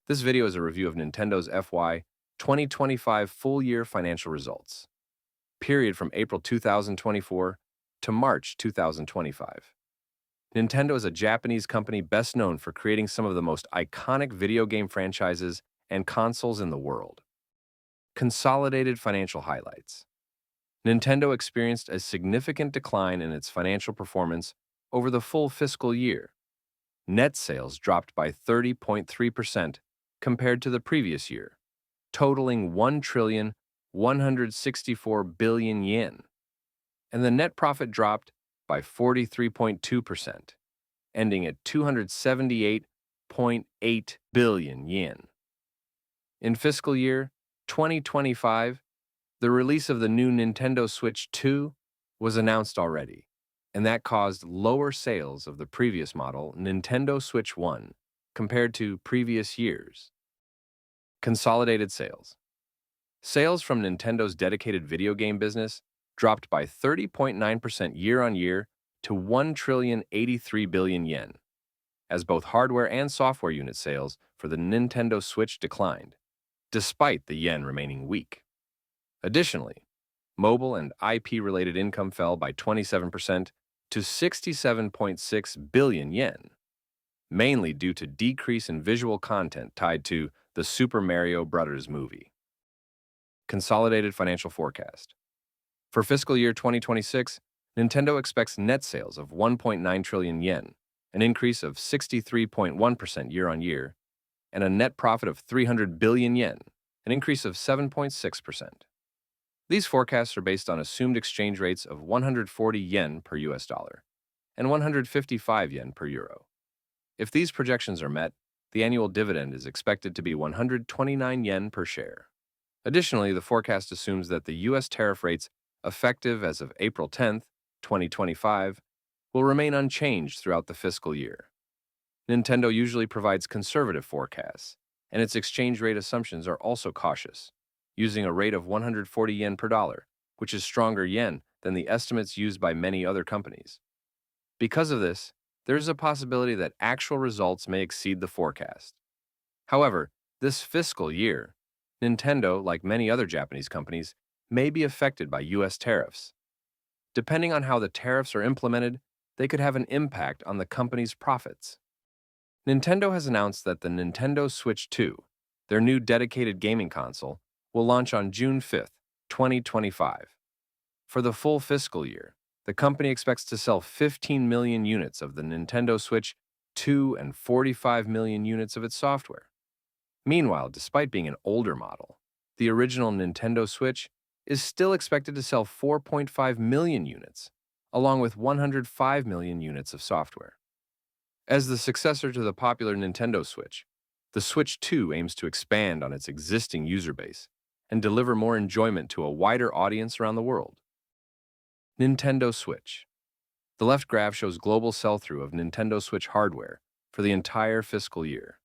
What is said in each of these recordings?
This video is a review of Nintendo's FY2025 full-year financial results, period from April 2024 to March 2025. Nintendo is a Japanese company best known for creating some of the most iconic video game franchises and consoles in the world. Consolidated financial highlights. Nintendo experienced a significant decline in its financial performance over the full fiscal year. Net sales dropped by 30.3% compared to the previous year, totaling 1,164 billion yen, and the net profit dropped by 43.2%, ending at 278.8 billion yen. In fiscal year 2025, the release of the new Nintendo Switch 2 was announced already, and that caused lower sales of the previous model, Nintendo Switch 1, compared to previous years. Consolidated sales. Sales from Nintendo's dedicated video game business dropped by 30.9% year-on-year to 1,083 billion yen, as both hardware and software unit sales for the Nintendo Switch declined, despite the yen remaining weak. Additionally, mobile and IP-related income fell by 27% to 67.6 billion yen, mainly due to decrease in visual content tied to the Super Mario Bros. Movie. Consolidated financial forecast. For fiscal year 2026, Nintendo expects net sales of 1.9 trillion yen, an increase of 63.1% year-on-year, and a net profit of 300 billion yen, an increase of 7.6%. These forecasts are based on assumed exchange rates of 140 yen per US dollar and 155 yen per euro. If these projections are met, the annual dividend is expected to be 129 yen per share. Additionally, the forecast assumes that the US tariff rates effective as of April 10, 2025, will remain unchanged throughout the fiscal year. Nintendo usually provides conservative forecasts, and its exchange rate assumptions are also cautious, using a rate of 140 yen per dollar, which is stronger yen than the estimates used by many other companies. Because of this, there is a possibility that actual results may exceed the forecast. However, this fiscal year, Nintendo, like many other Japanese companies, may be affected by US tariffs. Depending on how the tariffs are implemented, they could have an impact on the company's profits. Nintendo has announced that the Nintendo Switch 2, their new dedicated gaming console, will launch on June 5, 2025. For the full fiscal year, the company expects to sell 15 million units of the Nintendo Switch 2 and 45 million units of its software. Meanwhile, despite being an older model, the original Nintendo Switch is still expected to sell 4.5 million units, along with 105 million units of software. As the successor to the popular Nintendo Switch, the Switch 2 aims to expand on its existing user base and deliver more enjoyment to a wider audience around the world. Nintendo Switch. The left graph shows global sell-through of Nintendo Switch hardware for the entire fiscal year.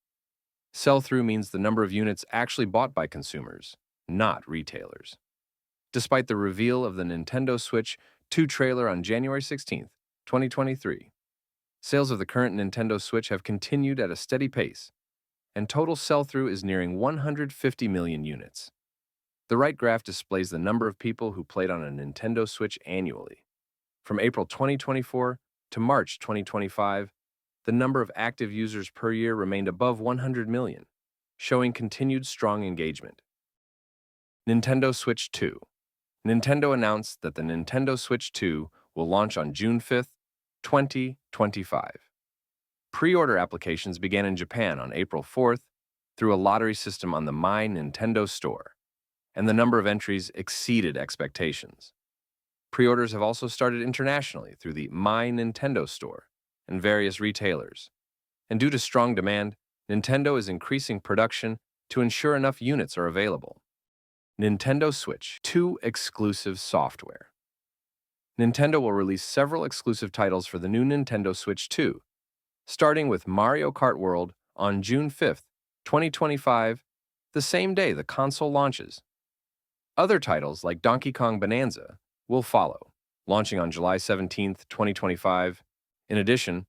Sell-through means the number of units actually bought by consumers, not retailers. Despite the reveal of the Nintendo Switch 2 trailer on January 16, 2023, sales of the current Nintendo Switch have continued at a steady pace, and total sell-through is nearing 150 million units. The right graph displays the number of people who played on a Nintendo Switch annually. From April 2024 to March 2025, the number of active users per year remained above 100 million, showing continued strong engagement. Nintendo Switch 2. Nintendo announced that the Nintendo Switch 2 will launch on June 5, 2025. Pre-order applications began in Japan on April 4th through a lottery system on the My Nintendo store, and the number of entries exceeded expectations. Pre-orders have also started internationally through the My Nintendo store and various retailers. And due to strong demand, Nintendo is increasing production to ensure enough units are available. Nintendo Switch 2 exclusive software. Nintendo will release several exclusive titles for the new Nintendo Switch 2, starting with Mario Kart World on June 5, 2025, the same day the console launches. Other titles like Donkey Kong Bonanza will follow, launching on July 17, 2025. In addition,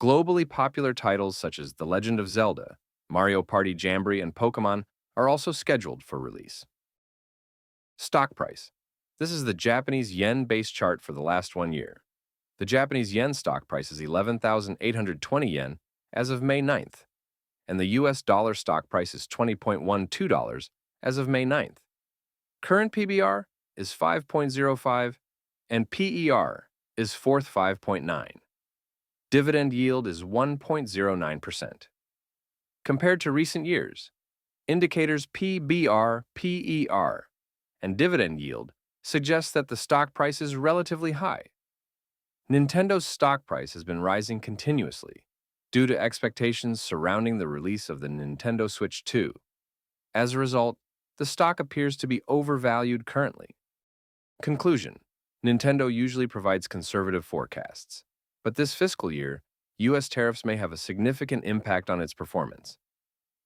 globally popular titles such as The Legend of Zelda Mario Party Jamboree, and Pokemon are also scheduled for release. Stock price. This is the Japanese yen base chart for the last 1 year. The Japanese yen stock price is 11,820 yen as of May 9th, and the US dollar stock price is $20.12 as of May 9th. Current PBR is 5.05, and PER is 5.9. Dividend yield is 1.09%. Compared to recent years, indicators PBR, PER, and dividend yield suggest that the stock price is relatively high. Nintendo's stock price has been rising continuously due to expectations surrounding the release of the Nintendo Switch 2. As a result, the stock appears to be overvalued currently. Conclusion: Nintendo usually provides conservative forecasts, but this fiscal year, US tariffs may have a significant impact on its performance.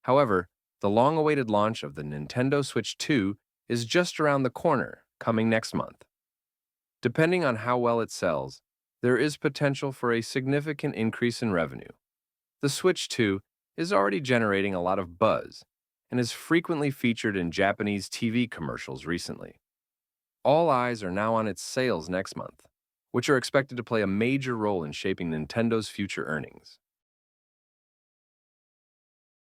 However, the long-awaited launch of the Nintendo Switch 2 is just around the corner, coming next month. Depending on how well it sells, there is potential for a significant increase in revenue. The Switch 2 is already generating a lot of buzz and is frequently featured in Japanese TV commercials recently. All eyes are now on its sales next month, which are expected to play a major role in shaping Nintendo's future earnings.